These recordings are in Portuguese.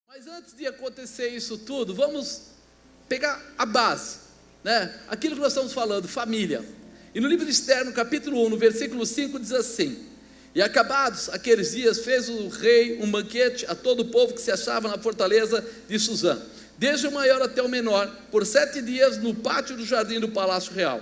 Mas antes de acontecer isso tudo, vamos pegar a base, né? Aquilo que nós estamos falando, família. E no livro de Esther, no capítulo 1, no versículo 5, diz assim: E acabados aqueles dias, fez o rei um banquete a todo o povo que se achava na fortaleza de Suzã, desde o maior até o menor, por 7 dias no pátio do jardim do palácio real.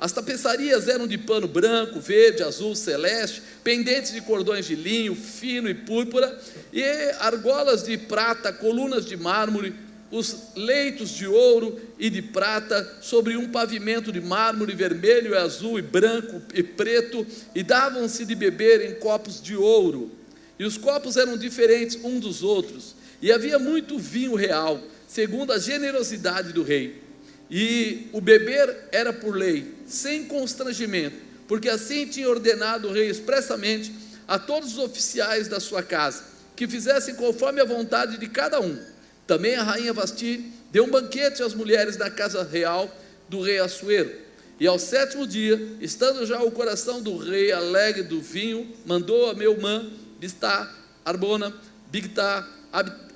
As tapeçarias eram de pano branco, verde, azul, celeste, pendentes de cordões de linho fino e púrpura, e argolas de prata, colunas de mármore, os leitos de ouro e de prata, sobre um pavimento de mármore vermelho e azul e branco e preto, e davam-se de beber em copos de ouro, e os copos eram diferentes uns dos outros, e havia muito vinho real, segundo a generosidade do rei. E o beber era por lei, sem constrangimento, porque assim tinha ordenado o rei expressamente a todos os oficiais da sua casa, que fizessem conforme a vontade de cada um. Também a rainha Vasti deu um banquete às mulheres da casa real do rei Assuero. E ao 7º dia, estando já o coração do rei alegre do vinho, mandou a Meumã, Biztá, Arbona, Bigtá,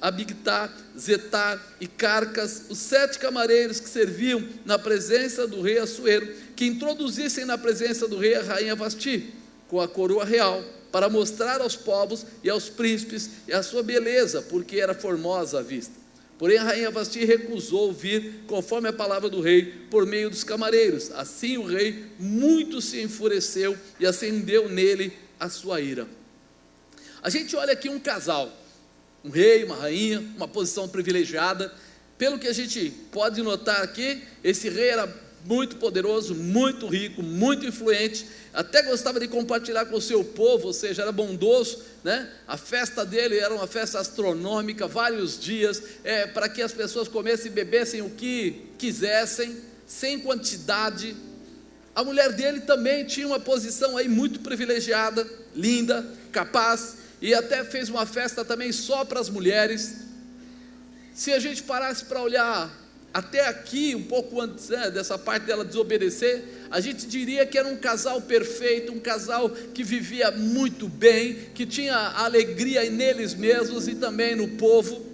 Abigtá, Zetar e Carcas, os 7 camareiros que serviam na presença do rei Assuero, que introduzissem na presença do rei a rainha Vasti, com a coroa real, para mostrar aos povos e aos príncipes a sua beleza, porque era formosa à vista. Porém a rainha Vasti recusou vir conforme a palavra do rei, por meio dos camareiros. Assim o rei muito se enfureceu e acendeu nele a sua ira. A gente olha aqui um casal, um rei, uma rainha, uma posição privilegiada. Pelo que a gente pode notar aqui, esse rei era muito poderoso, muito rico, muito influente, até gostava de compartilhar com o seu povo, ou seja, era bondoso, né? A festa dele era uma festa astronômica, vários dias, para que as pessoas comessem e bebessem o que quisessem, sem quantidade. A mulher dele também tinha uma posição aí muito privilegiada, linda, capaz, e até fez uma festa também só para as mulheres. Se a gente parasse para olhar até aqui, um pouco antes, dessa parte dela desobedecer, a gente diria que era um casal perfeito, um casal que vivia muito bem, que tinha alegria neles mesmos e também no povo.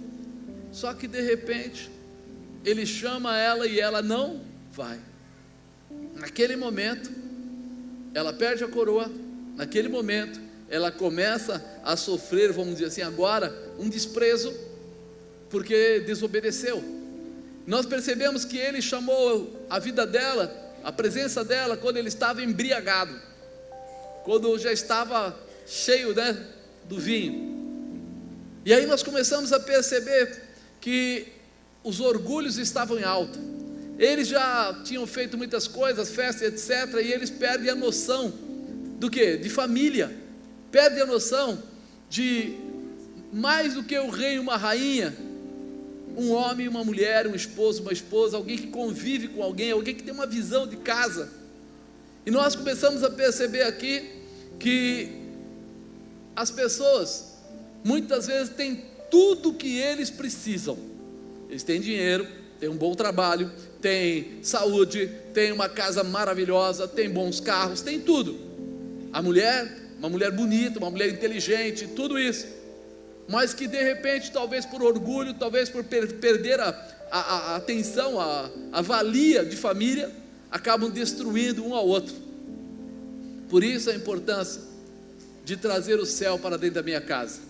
Só que de repente, ele chama ela e ela não vai. Naquele momento, ela perde a coroa. Naquele momento, ela começa a sofrer, vamos dizer assim, agora, um desprezo, porque desobedeceu. Nós percebemos que ele chamou a vida dela, a presença dela, quando ele estava embriagado, quando já estava cheio, do vinho. E aí nós começamos a perceber que os orgulhos estavam em alta. Eles já tinham feito muitas coisas, festas, etc., e eles perdem a noção do quê? De família. Perdem a noção de mais do que o rei e uma rainha, um homem e uma mulher, um esposo, uma esposa, alguém que convive com alguém, alguém que tem uma visão de casa. E nós começamos a perceber aqui que as pessoas muitas vezes têm tudo o que eles precisam. Eles têm dinheiro, têm um bom trabalho, têm saúde, têm uma casa maravilhosa, têm bons carros, têm tudo. A mulher, uma mulher bonita, uma mulher inteligente, tudo isso. Mas que de repente, talvez por orgulho, talvez por perder a atenção, a valia de família, acabam destruindo um ao outro. Por isso a importância de trazer o céu para dentro da minha casa,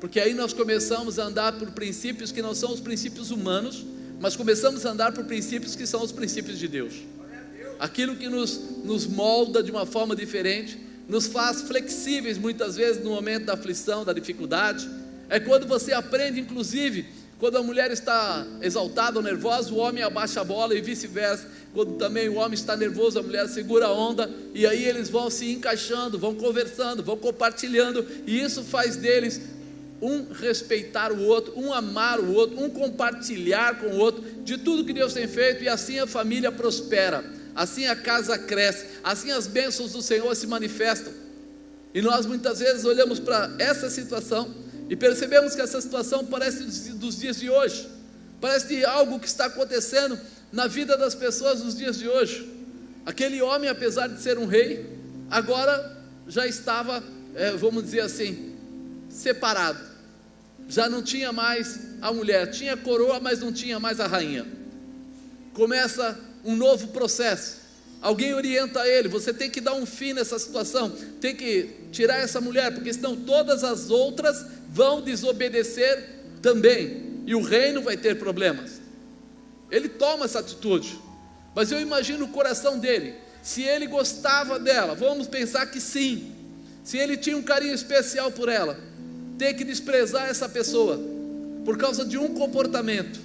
porque aí nós começamos a andar por princípios que não são os princípios humanos, mas começamos a andar por princípios que são os princípios de Deus. Aquilo que nos molda de uma forma diferente, nos faz flexíveis muitas vezes no momento da aflição, da dificuldade. É quando você aprende, inclusive, quando a mulher está exaltada ou nervosa, o homem abaixa a bola, e vice-versa. Quando também o homem está nervoso, a mulher segura a onda, e aí eles vão se encaixando, vão conversando, vão compartilhando, e isso faz deles um respeitar o outro, um amar o outro, um compartilhar com o outro de tudo que Deus tem feito, e assim a família prospera, assim a casa cresce, assim as bênçãos do Senhor se manifestam. E nós muitas vezes olhamos para essa situação e percebemos que essa situação parece dos dias de hoje, parece de algo que está acontecendo na vida das pessoas nos dias de hoje. Aquele homem, apesar de ser um rei, agora já estava, vamos dizer assim, separado. já não tinha mais a mulher, tinha a coroa, mas não tinha mais a rainha. Começa um novo processo. Alguém orienta ele: você tem que dar um fim nessa situação, tem que tirar essa mulher, porque senão todas as outras vão desobedecer também, e o reino vai ter problemas. Ele toma essa atitude, mas eu imagino o coração dele. Se ele gostava dela, vamos pensar que sim, se ele tinha um carinho especial por ela, ter que desprezar essa pessoa por causa de um comportamento.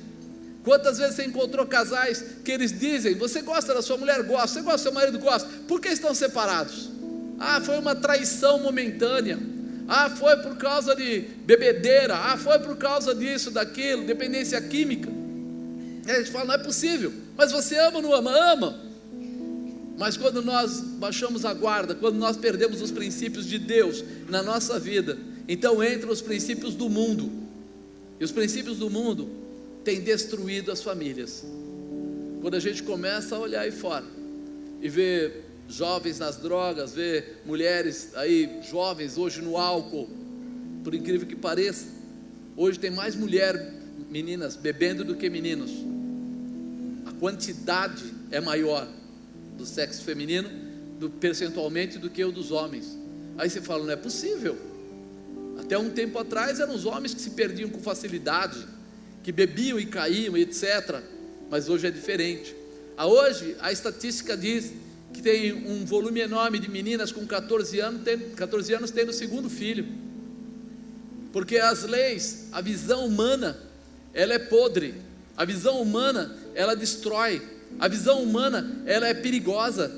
Quantas vezes você encontrou casais que eles dizem: você gosta da sua mulher? Gosta. Você gosta do seu marido? Gosta. Por que estão separados? Foi uma traição momentânea. Foi por causa de bebedeira. Foi por causa disso, daquilo, dependência química. E a gente fala: não é possível. Mas você ama ou não ama? Ama. Mas quando nós baixamos a guarda, quando nós perdemos os princípios de Deus na nossa vida, então entram os princípios do mundo. E os princípios do mundo têm destruído as famílias. Quando a gente começa a olhar aí fora e ver jovens nas drogas, ver mulheres aí jovens hoje no álcool, por incrível que pareça, hoje tem mais meninas bebendo do que meninos. A quantidade é maior do sexo feminino percentualmente do que o dos homens. Aí você fala: não é possível. Até um tempo atrás eram os homens que se perdiam com facilidade, que bebiam e caíam, etc. Mas hoje é diferente. Hoje a estatística diz que tem um volume enorme de meninas com 14 anos tendo o segundo filho, porque as leis, a visão humana, ela é podre. A visão humana, ela destrói. A visão humana, ela é perigosa.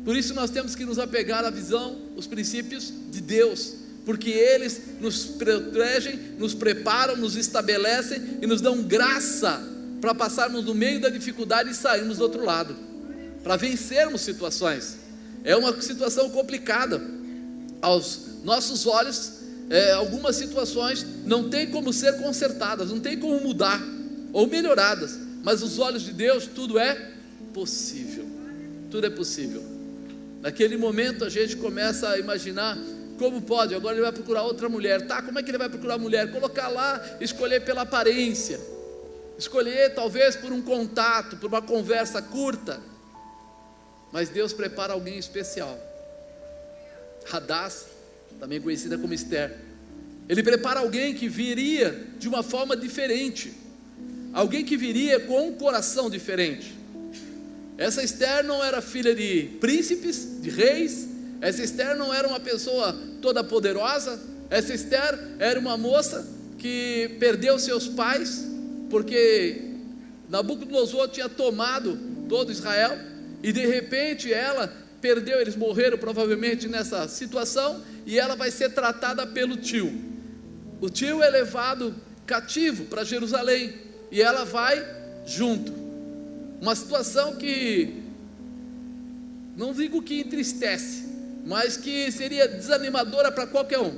Por isso nós temos que nos apegar à visão, os princípios de Deus, porque eles nos protegem, nos preparam, nos estabelecem e nos dão graça para passarmos no meio da dificuldade e sairmos do outro lado, para vencermos situações. É uma situação complicada aos nossos olhos. Algumas situações não tem como ser consertadas, não tem como mudar ou melhoradas, mas os olhos de Deus tudo é possível. Tudo é possível. Naquele momento a gente começa a imaginar: como pode? Agora ele vai procurar outra mulher. Como é que ele vai procurar mulher? Colocar lá, escolher pela aparência, escolher talvez por um contato, por uma conversa curta. Mas Deus prepara alguém especial. Hadassa, também conhecida como Esther. Ele prepara alguém que viria de uma forma diferente, alguém que viria com um coração diferente. Essa Esther não era filha de príncipes, de reis. Essa Esther não era uma pessoa toda poderosa. Essa Esther era uma moça que perdeu seus pais, porque Nabucodonosor tinha tomado todo Israel, e de repente ela perdeu, eles morreram provavelmente nessa situação, e ela vai ser tratada pelo tio. O tio é levado cativo para Jerusalém, e ela vai junto. Uma situação que, não digo que entristece, mas que seria desanimadora para qualquer um.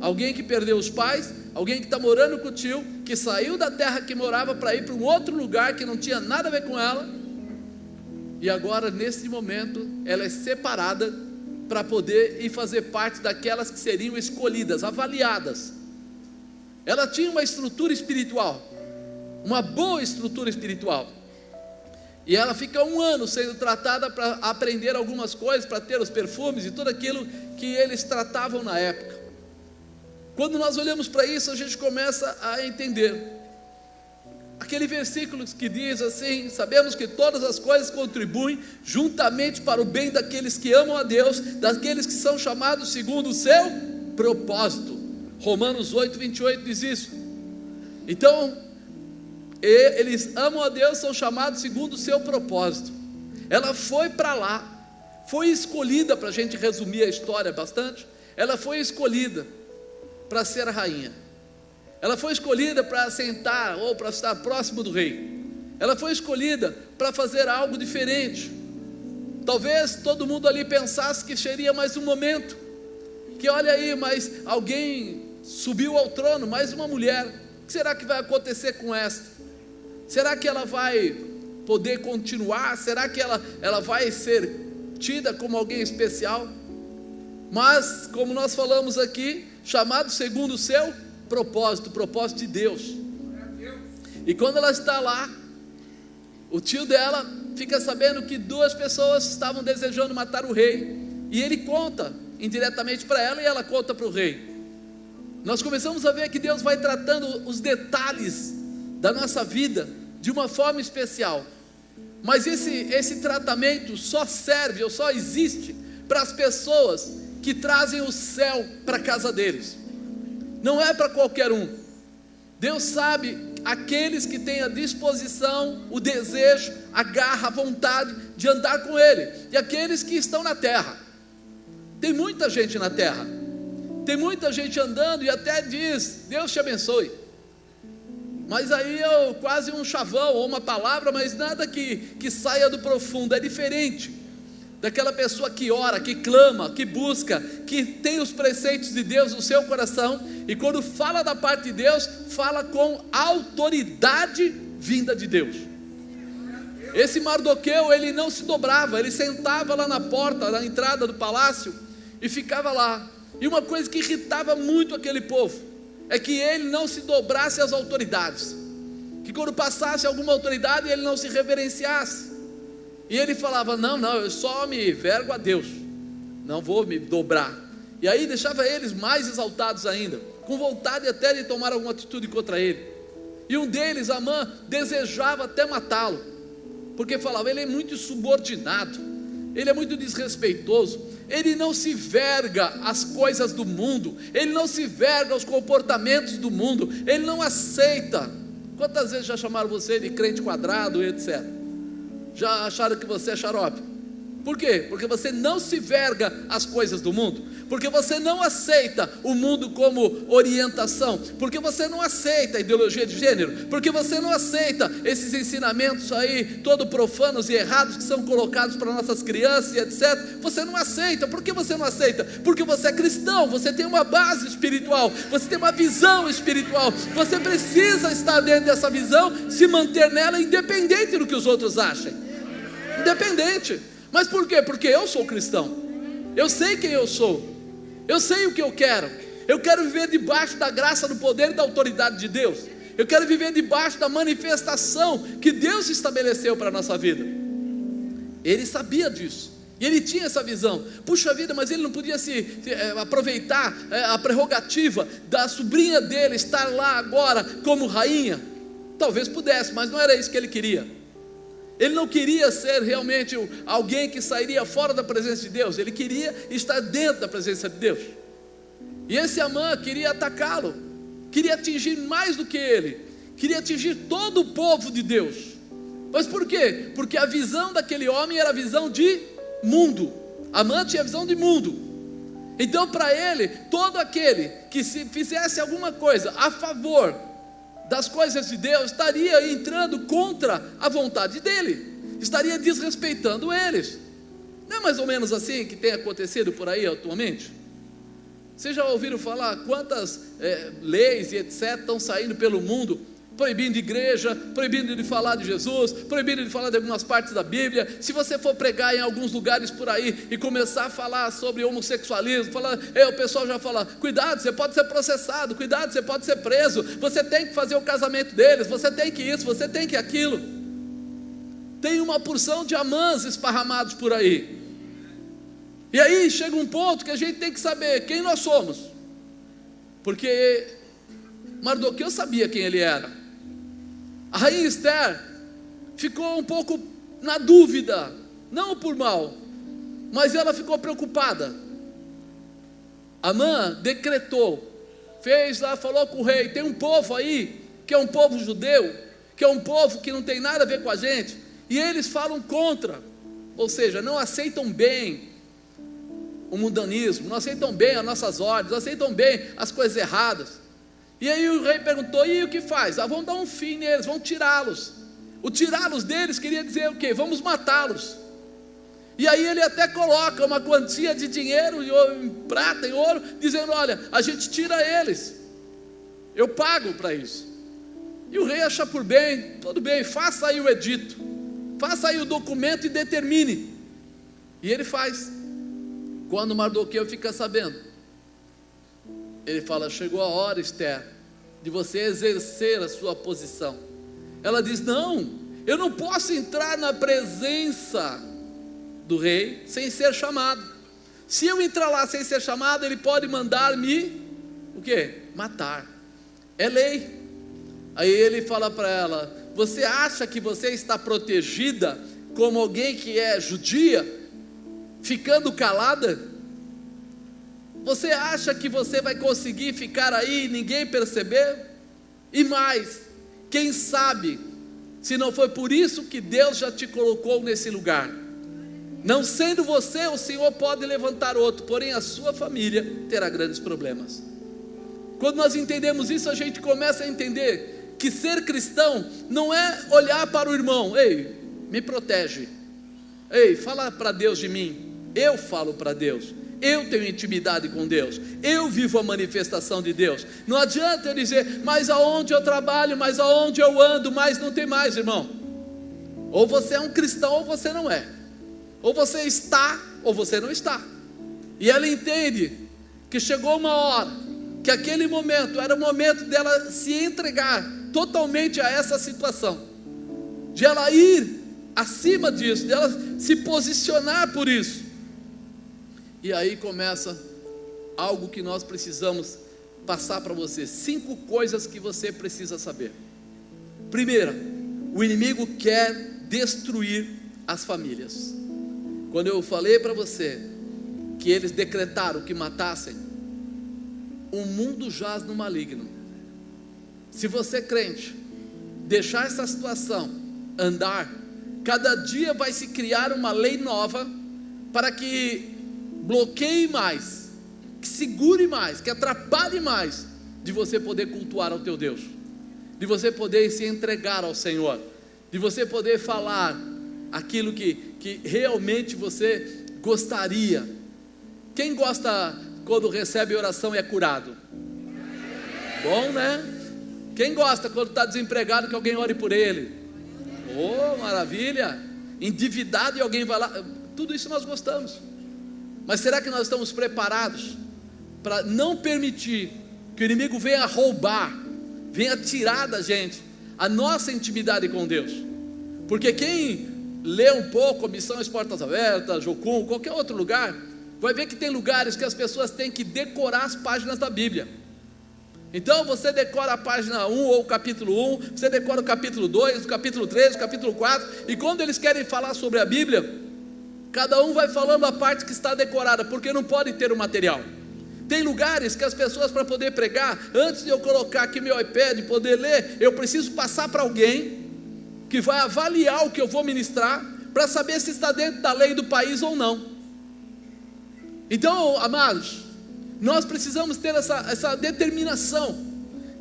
Alguém que perdeu os pais, alguém que está morando com o tio, que saiu da terra que morava para ir para um outro lugar que não tinha nada a ver com ela, e agora nesse momento ela é separada para poder ir fazer parte daquelas que seriam escolhidas, avaliadas. Ela tinha uma estrutura espiritual, uma boa estrutura espiritual, e ela fica 1 ano sendo tratada para aprender algumas coisas, para ter os perfumes e tudo aquilo que eles tratavam na época. Quando nós olhamos para isso, a gente começa a entender aquele versículo que diz assim: sabemos que todas as coisas contribuem juntamente para o bem daqueles que amam a Deus, daqueles que são chamados segundo o seu propósito. Romanos 8:28 diz isso. Então, eles amam a Deus, são chamados segundo o seu propósito. Ela foi para lá, foi escolhida, para a gente resumir a história bastante, ela foi escolhida para ser a rainha. Ela foi escolhida para assentar ou para estar próximo do rei. Ela foi escolhida para fazer algo diferente. Talvez todo mundo ali pensasse que seria mais um momento, que olha aí, mas alguém subiu ao trono, mais uma mulher. O que será que vai acontecer com esta? Será que ela vai poder continuar? Será que ela vai ser tida como alguém especial? Mas, como nós falamos aqui, chamado segundo o seu propósito, o propósito de Deus. E quando ela está lá, o tio dela fica sabendo que 2 pessoas estavam desejando matar o rei, e ele conta indiretamente para ela, e ela conta para o rei. Nós começamos a ver que Deus vai tratando os detalhes da nossa vida de uma forma especial, mas esse tratamento só serve ou só existe para as pessoas que trazem o céu para a casa deles. Não é para qualquer um. Deus sabe aqueles que têm a disposição, o desejo, a garra, a vontade de andar com Ele, e aqueles que estão na terra. Tem muita gente na terra, tem muita gente andando e até diz: Deus te abençoe, mas aí é quase um chavão ou uma palavra, mas nada que saia do profundo. É diferente daquela pessoa que ora, que clama, que busca, que tem os preceitos de Deus no seu coração, e quando fala da parte de Deus, fala com autoridade vinda de Deus. Esse Mardoqueu, ele não se dobrava, ele sentava lá na porta, na entrada do palácio, e ficava lá. E uma coisa que irritava muito aquele povo, é que ele não se dobrasse às autoridades, que quando passasse alguma autoridade, ele não se reverenciasse. E ele falava: não, eu só me vergo a Deus, não vou me dobrar. E aí deixava eles mais exaltados ainda, com vontade até de tomar alguma atitude contra ele. E um deles, Amã, desejava até matá-lo, porque falava: ele é muito subordinado, ele é muito desrespeitoso, ele não se verga às coisas do mundo, ele não se verga aos comportamentos do mundo, ele não aceita. Quantas vezes já chamaram você de crente quadrado, etc? Já acharam que você é xarope? Por quê? Porque você não se verga às coisas do mundo, porque você não aceita o mundo como orientação, porque você não aceita a ideologia de gênero, porque você não aceita esses ensinamentos aí, todo profanos e errados, que são colocados para nossas crianças e etc. Você não aceita. Por que você não aceita? Porque você é cristão, você tem uma base espiritual, você tem uma visão espiritual, você precisa estar dentro dessa visão, se manter nela, independente do que os outros achem, independente. Mas por quê? Porque eu sou cristão, eu sei quem eu sou, eu sei o que eu quero viver debaixo da graça, do poder e da autoridade de Deus, eu quero viver debaixo da manifestação que Deus estabeleceu para a nossa vida. Ele sabia disso, e ele tinha essa visão. Puxa vida, mas ele não podia aproveitar a prerrogativa da sobrinha dele estar lá agora como rainha? Talvez pudesse, mas não era isso que ele queria. Ele não queria ser realmente alguém que sairia fora da presença de Deus, ele queria estar dentro da presença de Deus. E esse Amã queria atacá-lo, queria atingir mais do que ele, queria atingir todo o povo de Deus. Mas por quê? Porque a visão daquele homem era a visão de mundo. Amã tinha a visão de mundo. Então para ele, todo aquele que se fizesse alguma coisa a favor das coisas de Deus, estaria entrando contra a vontade dele, estaria desrespeitando eles. Não é mais ou menos assim que tem acontecido por aí atualmente? Vocês já ouviram falar quantas leis e etc. estão saindo pelo mundo, proibindo igreja, proibindo de falar de Jesus, proibindo de falar de algumas partes da Bíblia. Se você for pregar em alguns lugares por aí e começar a falar sobre homossexualismo, o pessoal já fala: cuidado, você pode ser processado, cuidado, você pode ser preso, você tem que fazer o casamento deles, você tem que isso, você tem que aquilo. Tem uma porção de Amãs esparramados por aí. E aí chega um ponto que a gente tem que saber quem nós somos, porque Mardoqueu sabia quem ele era. A rainha Esther ficou um pouco na dúvida, não por mal, mas ela ficou preocupada. Amã decretou, fez lá, falou com o rei: tem um povo aí, que é um povo judeu, que é um povo que não tem nada a ver com a gente, e eles falam contra, ou seja, não aceitam bem o mundanismo, não aceitam bem as nossas ordens, não aceitam bem as coisas erradas. E aí o rei perguntou: e o que faz? Vamos dar um fim neles, vamos tirá-los. O tirá-los deles queria dizer o quê? Vamos matá-los. E aí ele até coloca uma quantia de dinheiro, em prata, em ouro, dizendo: olha, a gente tira eles, eu pago para isso. E o rei acha por bem: tudo bem, faça aí o edito, faça aí o documento e determine. E ele faz. Quando Mardoqueu fica sabendo, ele fala: chegou a hora, Esther, de você exercer a sua posição. Ela diz: não, eu não posso entrar na presença do rei sem ser chamado. Se eu entrar lá sem ser chamado, ele pode mandar me, o quê? Matar. É lei. Aí ele fala para ela: você acha que você está protegida como alguém que é judia, ficando calada? Você acha que você vai conseguir ficar aí e ninguém perceber? E mais, quem sabe, se não foi por isso que Deus já te colocou nesse lugar. Não sendo você, o Senhor pode levantar outro, porém a sua família terá grandes problemas. Quando nós entendemos isso, a gente começa a entender que ser cristão não é olhar para o irmão: ei, me protege, ei, fala para Deus de mim. Eu falo para Deus, eu tenho intimidade com Deus, eu vivo a manifestação de Deus. Não adianta eu dizer: mas aonde eu trabalho, mas aonde eu ando, mas não tem mais, irmão. Ou você é um cristão ou você não é. Ou você está ou você não está. E ela entende que chegou uma hora, que aquele momento era o momento dela se entregar totalmente a essa situação, de ela ir acima disso, de ela se posicionar por isso. E aí começa algo que nós precisamos passar para você. 5 coisas que você precisa saber. Primeira, o inimigo quer destruir as famílias. Quando eu falei para você que eles decretaram que matassem, o mundo jaz no maligno. Se você, crente, deixar essa situação andar, cada dia vai se criar uma lei nova para que bloqueie mais, que segure mais, que atrapalhe mais de você poder cultuar ao teu Deus, de você poder se entregar ao Senhor, de você poder falar aquilo que realmente você gostaria. Quem gosta quando recebe oração e é curado? Bom, né? Quem gosta quando está desempregado que alguém ore por ele? Oh, maravilha! Endividado e alguém vai lá. Tudo isso nós gostamos. Mas será que nós estamos preparados para não permitir que o inimigo venha roubar, venha tirar da gente a nossa intimidade com Deus? Porque quem lê um pouco a Missões Portas Abertas, Jocum, qualquer outro lugar, vai ver que tem lugares que as pessoas têm que decorar as páginas da Bíblia. Então você decora a página 1 ou o capítulo 1, você decora o capítulo 2, o capítulo 3, o capítulo 4, e quando eles querem falar sobre a Bíblia, cada um vai falando a parte que está decorada, porque não pode ter o material. Tem lugares que as pessoas, para poder pregar, antes de eu colocar aqui meu iPad e poder ler, eu preciso passar para alguém que vai avaliar o que eu vou ministrar, para saber se está dentro da lei do país ou não. Então, amados, nós precisamos ter essa determinação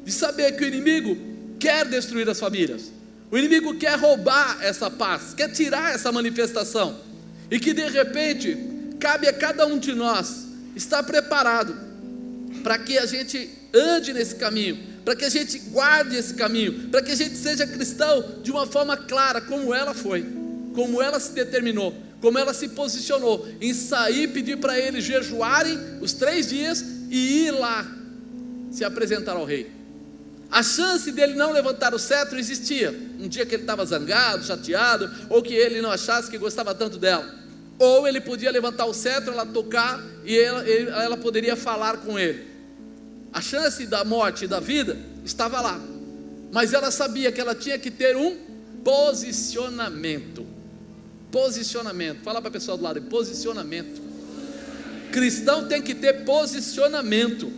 de saber que o inimigo quer destruir as famílias, o inimigo quer roubar essa paz, quer tirar essa manifestação, e que de repente cabe a cada um de nós estar preparado para que a gente ande nesse caminho, para que a gente guarde esse caminho, para que a gente seja cristão de uma forma clara, como ela foi, como ela se determinou, como ela se posicionou em sair e pedir para eles jejuarem os 3 dias e ir lá se apresentar ao rei. A chance dele não levantar o cetro existia, um dia que ele estava zangado, chateado, ou que ele não achasse que gostava tanto dela, ou ele podia levantar o cetro, ela tocar e ela poderia falar com ele. A chance da morte e da vida estava lá, mas ela sabia que ela tinha que ter um posicionamento. Posicionamento, fala para a pessoa do lado: posicionamento. Cristão tem que ter posicionamento.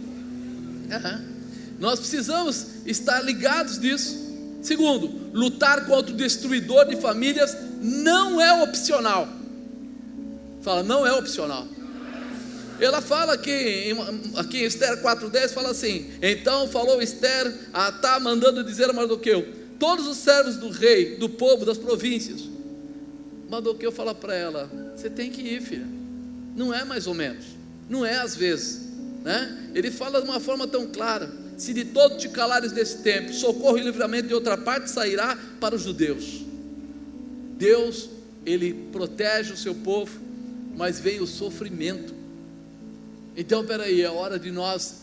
Nós precisamos estar ligados nisso. Segundo, lutar contra o destruidor de famílias não é opcional. Fala, não é opcional. Ela fala aqui em Esther 4:10, fala assim: então falou Esther a Atá, mandando dizer a Mardoqueu: todos os servos do rei, do povo, das províncias. Mardoqueu fala para ela: você tem que ir, filha. Não é mais ou menos, não é às vezes, né? Ele fala de uma forma tão clara: se de todo te calares desse tempo, socorro e livramento de outra parte sairá para os judeus. Deus, Ele protege o seu povo, mas vem o sofrimento. Então peraí, é hora de nós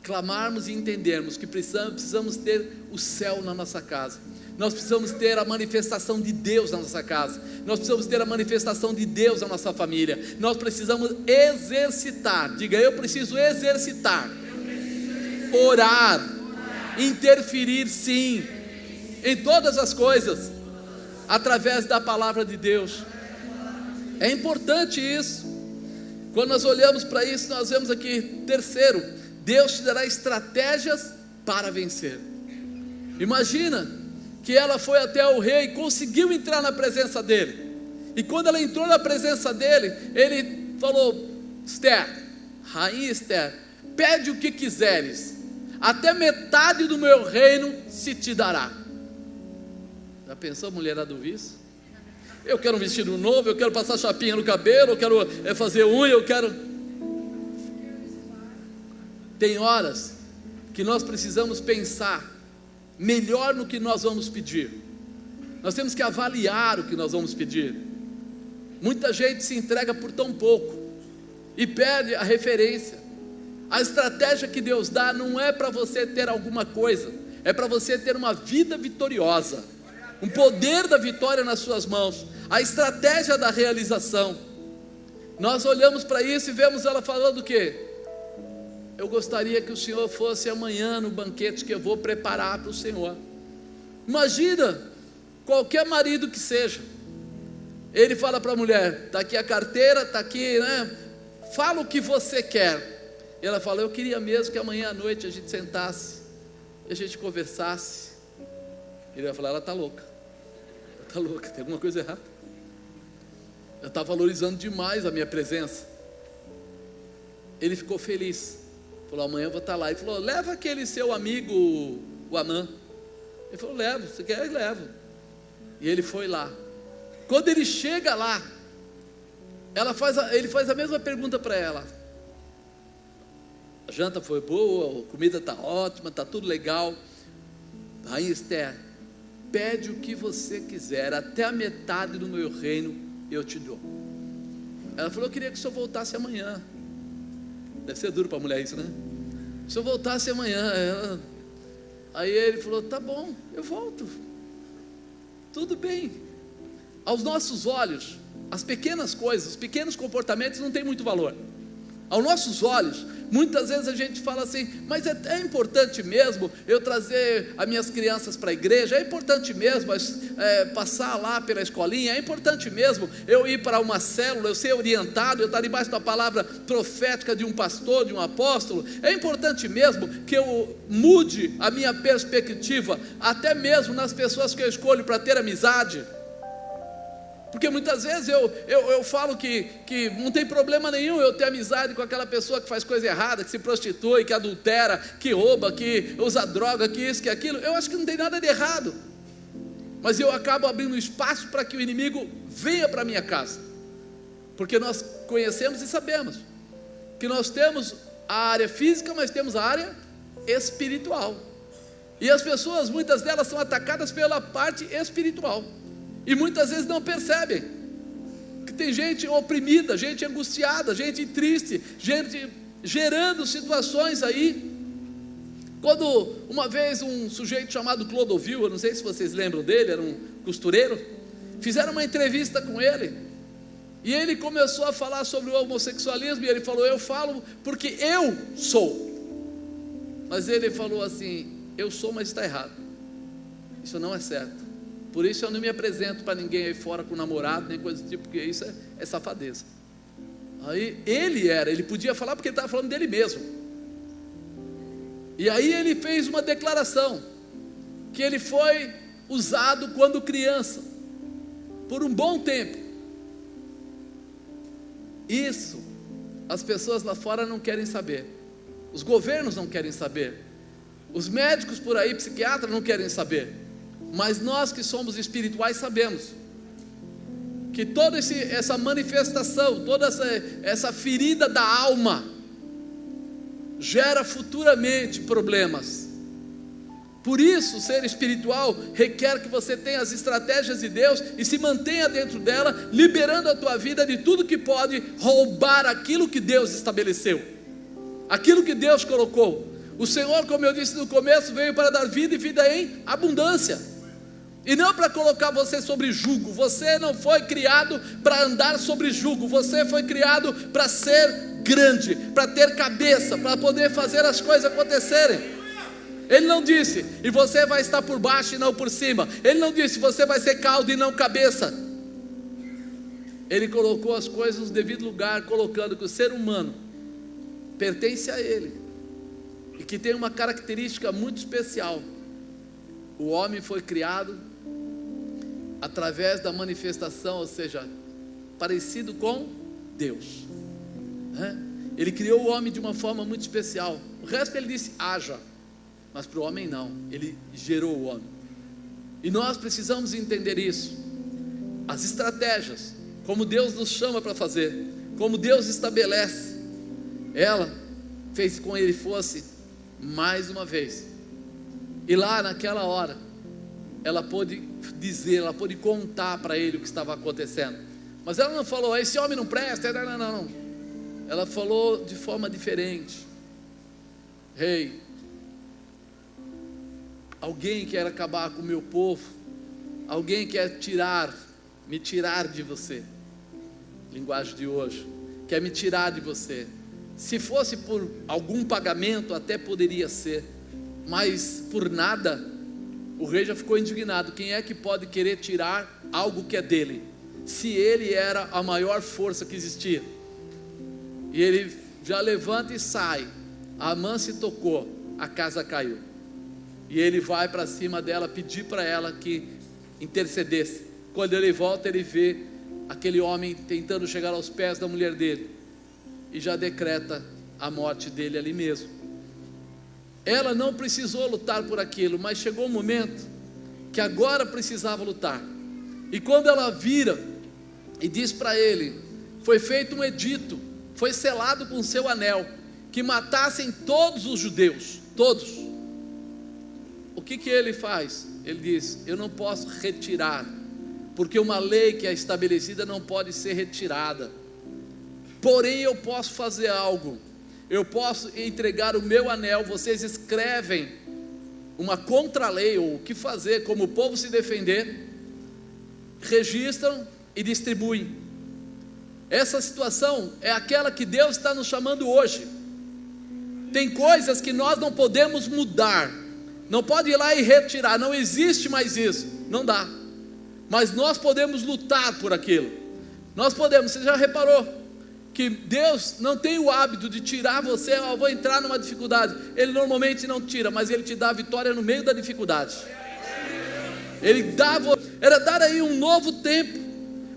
clamarmos e entendermos que precisamos ter o céu na nossa casa. Nós precisamos ter a manifestação de Deus na nossa casa. Nós precisamos ter a manifestação de Deus na nossa família. Nós precisamos exercitar. Diga, eu preciso exercitar. Orar. Interferir, sim, em todas as coisas, através da palavra de Deus. É importante isso. Quando nós olhamos para isso, nós vemos aqui, terceiro, Deus te dará estratégias para vencer. Imagina que ela foi até o rei e conseguiu entrar na presença dele. E quando ela entrou na presença dele, ele falou: Esther, rainha Esther, pede o que quiseres, até metade do meu reino se te dará. Já pensou, mulherada, ouvir isso? Eu quero um vestido novo, eu quero passar chapinha no cabelo, eu quero fazer unha, eu quero... Tem horas que nós precisamos pensar melhor no que nós vamos pedir. Nós temos que avaliar o que nós vamos pedir. Muita gente se entrega por tão pouco e perde a referência. A estratégia que Deus dá não é para você ter alguma coisa, é para você ter uma vida vitoriosa, um poder da vitória nas suas mãos, a estratégia da realização. Nós olhamos para isso e vemos ela falando o quê? Eu gostaria que o Senhor fosse amanhã no banquete que eu vou preparar para o Senhor. Imagina, qualquer marido que seja, ele fala para a mulher: está aqui a carteira, está aqui, né? Fala o que você quer. E ela fala: eu queria mesmo que amanhã à noite a gente sentasse e a gente conversasse. Ele vai falar: ela está louca, tem alguma coisa errada. Ela está valorizando demais a minha presença. Ele ficou feliz, falou: amanhã eu vou estar lá. Ele falou: leva aquele seu amigo, o Amã. Ele falou: levo, você quer? Levo. E ele foi lá. Quando ele chega lá, ele faz a mesma pergunta para ela: a janta foi boa, a comida está ótima, está tudo legal. Rainha Esther, pede o que você quiser, até a metade do meu reino eu te dou. Ela falou: eu queria que o senhor voltasse amanhã. Deve ser duro para a mulher isso, né? Se eu voltasse amanhã. Aí ele falou: tá bom, eu volto, tudo bem. Aos nossos olhos, as pequenas coisas, os pequenos comportamentos não têm muito valor. Aos nossos olhos, muitas vezes a gente fala assim: mas é importante mesmo eu trazer as minhas crianças para a igreja? É importante mesmo passar lá pela escolinha? É importante mesmo eu ir para uma célula, eu ser orientado, eu estar debaixo da palavra profética de um pastor, de um apóstolo? É importante mesmo que eu mude a minha perspectiva, até mesmo nas pessoas que eu escolho para ter amizade? Porque muitas vezes eu falo que não tem problema nenhum eu ter amizade com aquela pessoa que faz coisa errada, que se prostitui, que adultera, que rouba, que usa droga, que isso, que aquilo. Eu acho que não tem nada de errado, mas eu acabo abrindo espaço para que o inimigo venha para a minha casa, porque nós conhecemos e sabemos que nós temos a área física, mas temos a área espiritual, e as pessoas, muitas delas são atacadas pela parte espiritual, e muitas vezes não percebem que tem gente oprimida, gente angustiada, gente triste, gente gerando situações aí. Quando uma vez um sujeito chamado Clodovil, eu não sei se vocês lembram dele, era um costureiro, fizeram uma entrevista com ele, e ele começou a falar sobre o homossexualismo, e ele falou: eu falo porque eu sou. Mas ele falou assim: eu sou, mas está errado, isso não é certo. Por isso eu não me apresento para ninguém aí fora com namorado, nem coisa do tipo, porque isso é safadeza. Aí ele podia falar porque ele estava falando dele mesmo. E aí ele fez uma declaração, que ele foi usado quando criança, por um bom tempo. Isso, as pessoas lá fora não querem saber, os governos não querem saber, os médicos por aí, psiquiatras não querem saber. Mas nós que somos espirituais sabemos que toda essa manifestação, toda essa ferida da alma gera futuramente problemas. Por isso, ser espiritual requer que você tenha as estratégias de Deus e se mantenha dentro dela, liberando a tua vida de tudo que pode roubar aquilo que Deus estabeleceu, aquilo que Deus colocou. O Senhor, como eu disse no começo, veio para dar vida e vida em abundância, e não para colocar você sobre jugo. Você não foi criado para andar sobre jugo, você foi criado para ser grande, para ter cabeça, para poder fazer as coisas acontecerem. Ele não disse, e você vai estar por baixo e não por cima. Ele não disse, você vai ser cauda e não cabeça. Ele colocou as coisas no devido lugar, colocando que o ser humano pertence a Ele, e que tem uma característica muito especial. O homem foi criado através da manifestação, ou seja, parecido com Deus. Ele criou o homem de uma forma muito especial. O resto ele disse, haja. Mas para o homem não, ele gerou o homem. E nós precisamos entender isso. As estratégias, como Deus nos chama para fazer, como Deus estabelece, ela fez com que ele fosse mais uma vez. E lá naquela hora, ela pôde dizer, ela pôde contar para ele o que estava acontecendo. Mas ela não falou, esse homem não presta, não. Ela falou de forma diferente. Rei, alguém quer acabar com o meu povo, alguém quer me tirar de você. Linguagem de hoje, quer me tirar de você. Se fosse por algum pagamento, até poderia ser, mas por nada. O rei já ficou indignado. Quem é que pode querer tirar algo que é dele, se ele era a maior força que existia? E ele já levanta e sai. A Amã se tocou, a casa caiu. E ele vai para cima dela, pedir para ela que intercedesse. Quando ele volta, ele vê aquele homem tentando chegar aos pés da mulher dele, e já decreta a morte dele ali mesmo. Ela não precisou lutar por aquilo, mas chegou um momento que agora precisava lutar. E quando ela vira e diz para ele, foi feito um edito, foi selado com seu anel, que matassem todos os judeus, todos. O que ele faz? Ele diz, eu não posso retirar, porque uma lei que é estabelecida não pode ser retirada. Porém eu posso fazer algo, eu posso entregar o meu anel. Vocês escrevem uma contra-lei, ou o que fazer, como o povo se defender, registram e distribuem. Essa situação é aquela que Deus está nos chamando hoje. Tem coisas que nós não podemos mudar, não pode ir lá e retirar, não existe mais isso, não dá. Mas nós podemos lutar por aquilo. Nós podemos, você já reparou que Deus não tem o hábito de tirar você, eu vou entrar numa dificuldade. Ele normalmente não tira, mas Ele te dá a vitória no meio da dificuldade. Ele era dar aí um novo tempo.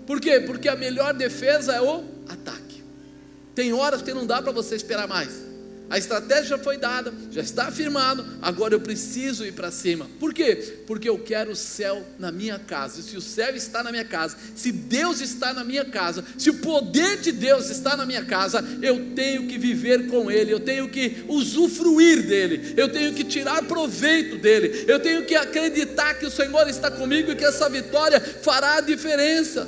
Por quê? Porque a melhor defesa é o ataque. Tem horas que não dá para você esperar mais. A estratégia já foi dada, já está afirmado, agora eu preciso ir para cima. Por quê? Porque eu quero o céu na minha casa. E se o céu está na minha casa, se Deus está na minha casa, se o poder de Deus está na minha casa, eu tenho que viver com Ele, eu tenho que usufruir dEle, eu tenho que tirar proveito dEle, eu tenho que acreditar que o Senhor está comigo e que essa vitória fará a diferença.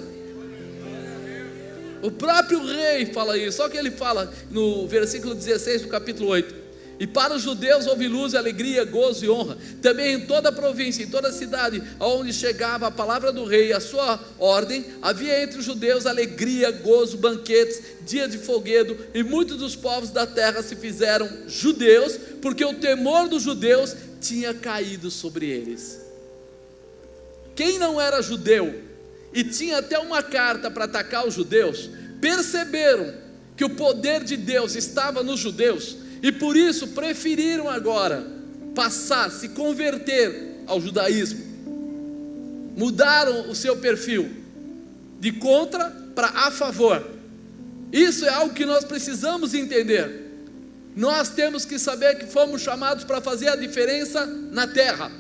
O próprio rei fala isso, só que ele fala no versículo 16 do capítulo 8: e para os judeus houve luz, alegria, gozo e honra, também em toda a província, em toda a cidade aonde chegava a palavra do rei e a sua ordem, havia entre os judeus alegria, gozo, banquetes, dia de folguedo, e muitos dos povos da terra se fizeram judeus, porque o temor dos judeus tinha caído sobre eles. Quem não era judeu e tinha até uma carta para atacar os judeus, perceberam que o poder de Deus estava nos judeus, e por isso preferiram agora se converter ao judaísmo. Mudaram o seu perfil de contra para a favor. Isso é algo que nós precisamos entender. Nós temos que saber que fomos chamados para fazer a diferença na terra.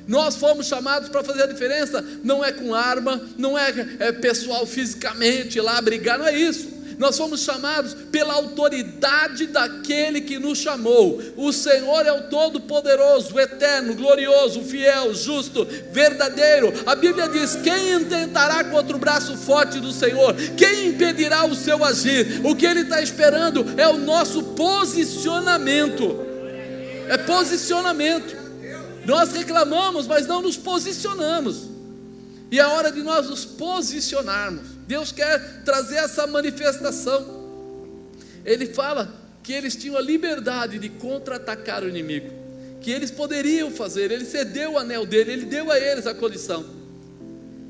Nós fomos chamados para fazer a diferença, não é com arma, não é pessoal fisicamente lá brigar, não é isso. Nós fomos chamados pela autoridade daquele que nos chamou. O Senhor é o Todo-Poderoso, o Eterno, glorioso, fiel, justo, verdadeiro. A Bíblia diz: quem intentará contra o braço forte do Senhor? Quem impedirá o seu agir? O que Ele está esperando é o nosso posicionamento. É posicionamento. Nós reclamamos, mas não nos posicionamos. E é hora de nós nos posicionarmos. Deus quer trazer essa manifestação. Ele fala que eles tinham a liberdade de contra-atacar o inimigo, que eles poderiam fazer. Ele cedeu o anel dele, ele deu a eles a condição.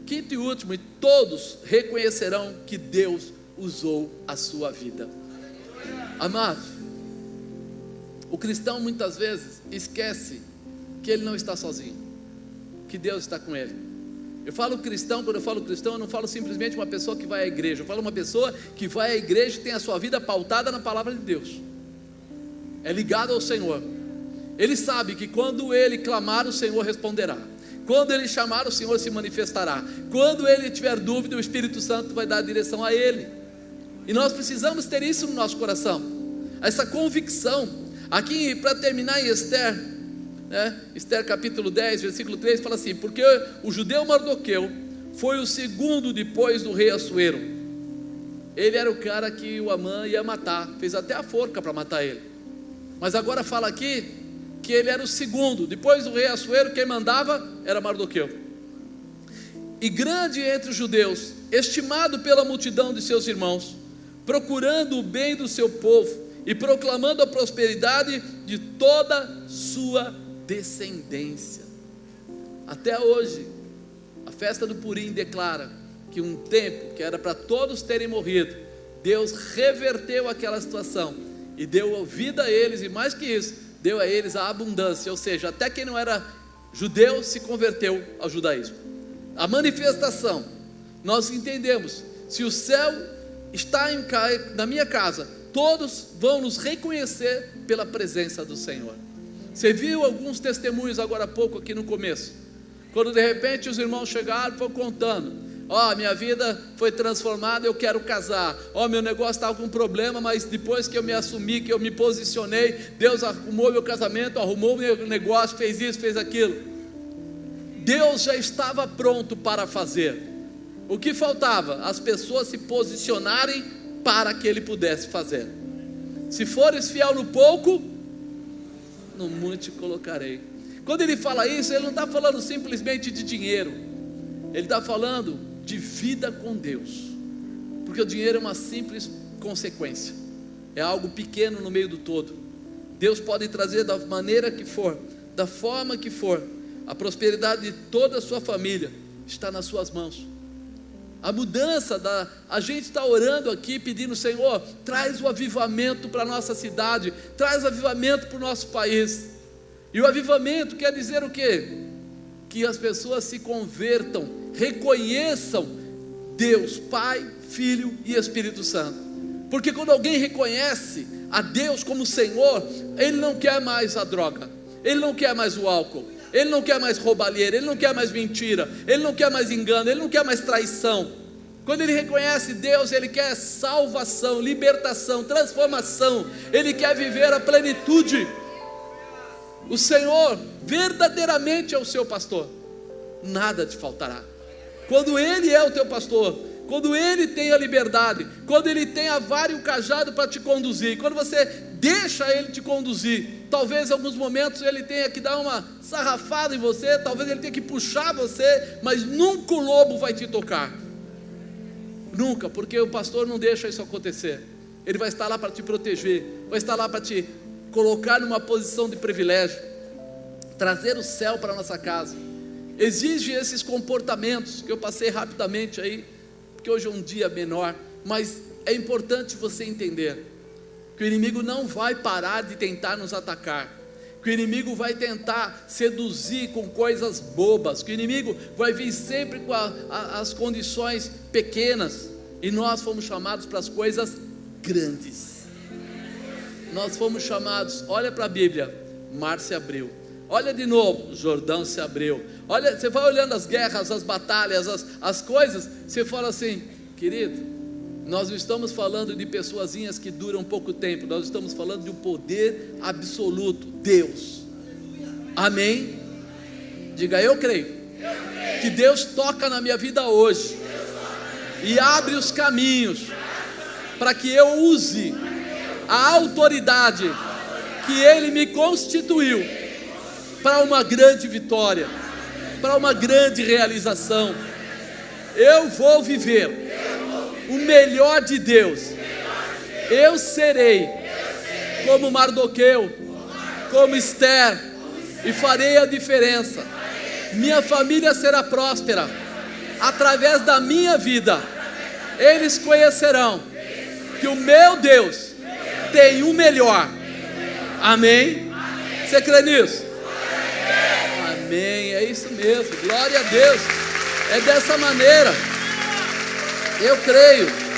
Quinto e último, e todos reconhecerão que Deus usou a sua vida. Amados, o cristão muitas vezes esquece que ele não está sozinho, que Deus está com ele. Eu falo cristão, quando eu falo cristão, eu não falo simplesmente uma pessoa que vai à igreja, eu falo uma pessoa que vai à igreja e tem a sua vida pautada na palavra de Deus, é ligado ao Senhor. Ele sabe que quando ele clamar, o Senhor responderá. Quando ele chamar, o Senhor se manifestará. Quando ele tiver dúvida, o Espírito Santo vai dar a direção a ele. E nós precisamos ter isso no nosso coração, essa convicção. Aqui, para terminar em Esther, Esther capítulo 10, versículo 3, fala assim: porque o judeu Mardoqueu foi o segundo depois do rei Assuero. Ele era o cara que o Amã ia matar, fez até a forca para matar ele. Mas agora fala aqui que ele era o segundo, depois do rei Assuero, quem mandava era Mardoqueu. E grande entre os judeus, estimado pela multidão de seus irmãos, procurando o bem do seu povo e proclamando a prosperidade de toda sua descendência. Até hoje, a festa do Purim declara que um tempo que era para todos terem morrido, Deus reverteu aquela situação e deu vida a eles, e mais que isso, deu a eles a abundância, ou seja, até quem não era judeu se converteu ao judaísmo. A manifestação, nós entendemos, se o céu está na minha casa, todos vão nos reconhecer pela presença do Senhor. Você viu alguns testemunhos agora há pouco aqui no começo, quando de repente os irmãos chegaram e foram contando: minha vida foi transformada, eu quero casar. Meu negócio estava com problema, mas depois que eu me assumi, que eu me posicionei, Deus arrumou meu casamento, arrumou meu negócio, fez isso, fez aquilo. Deus já estava pronto para fazer. O que faltava? As pessoas se posicionarem para que Ele pudesse fazer. Se fores fiel no pouco, no muito te colocarei. Quando Ele fala isso, Ele não está falando simplesmente de dinheiro, Ele está falando de vida com Deus, porque o dinheiro é uma simples consequência, é algo pequeno no meio do todo. Deus pode trazer da maneira que for, da forma que for, a prosperidade de toda a sua família está nas suas mãos. A mudança, a gente está orando aqui pedindo: Senhor, traz o avivamento para a nossa cidade, traz o avivamento para o nosso país. E o avivamento quer dizer o quê? Que as pessoas se convertam, reconheçam Deus, Pai, Filho e Espírito Santo. Porque quando alguém reconhece a Deus como Senhor, ele não quer mais a droga, ele não quer mais o álcool, ele não quer mais roubalheira, ele não quer mais mentira, ele não quer mais engano, ele não quer mais traição. Quando ele reconhece Deus, ele quer salvação, libertação, transformação, ele quer viver a plenitude. O Senhor verdadeiramente é o seu pastor, nada te faltará. Quando Ele é o teu pastor, quando Ele tem a liberdade, quando Ele tem a vara e o cajado para te conduzir, quando você deixa Ele te conduzir, talvez em alguns momentos Ele tenha que dar uma sarrafada em você, talvez Ele tenha que puxar você, mas nunca o lobo vai te tocar, nunca, porque o pastor não deixa isso acontecer. Ele vai estar lá para te proteger, vai estar lá para te colocar numa posição de privilégio, trazer o céu para a nossa casa. Exige esses comportamentos que eu passei rapidamente aí, porque hoje é um dia menor, mas é importante você entender que o inimigo não vai parar de tentar nos atacar, que o inimigo vai tentar seduzir com coisas bobas, que o inimigo vai vir sempre com as condições pequenas, e nós fomos chamados para as coisas grandes. Nós fomos chamados, olha para a Bíblia, mar se abriu, olha de novo, Jordão se abriu, olha, você vai olhando as guerras, as batalhas, as coisas, você fala assim: querido, nós não estamos falando de pessoazinhas que duram pouco tempo, nós estamos falando de um poder absoluto, Deus. Amém? Diga: eu creio que Deus toca na minha vida hoje e abre os caminhos para que eu use a autoridade que Ele me constituiu para uma grande vitória, para uma grande realização. Eu vou viver o melhor de Deus. Eu serei como Mardoqueu, como Esther, e farei a diferença. Minha família será próspera através da minha vida. Eles conhecerão que o meu Deus tem o melhor. Amém? Você crê nisso? Amém, é isso mesmo, glória a Deus. É dessa maneira, eu creio.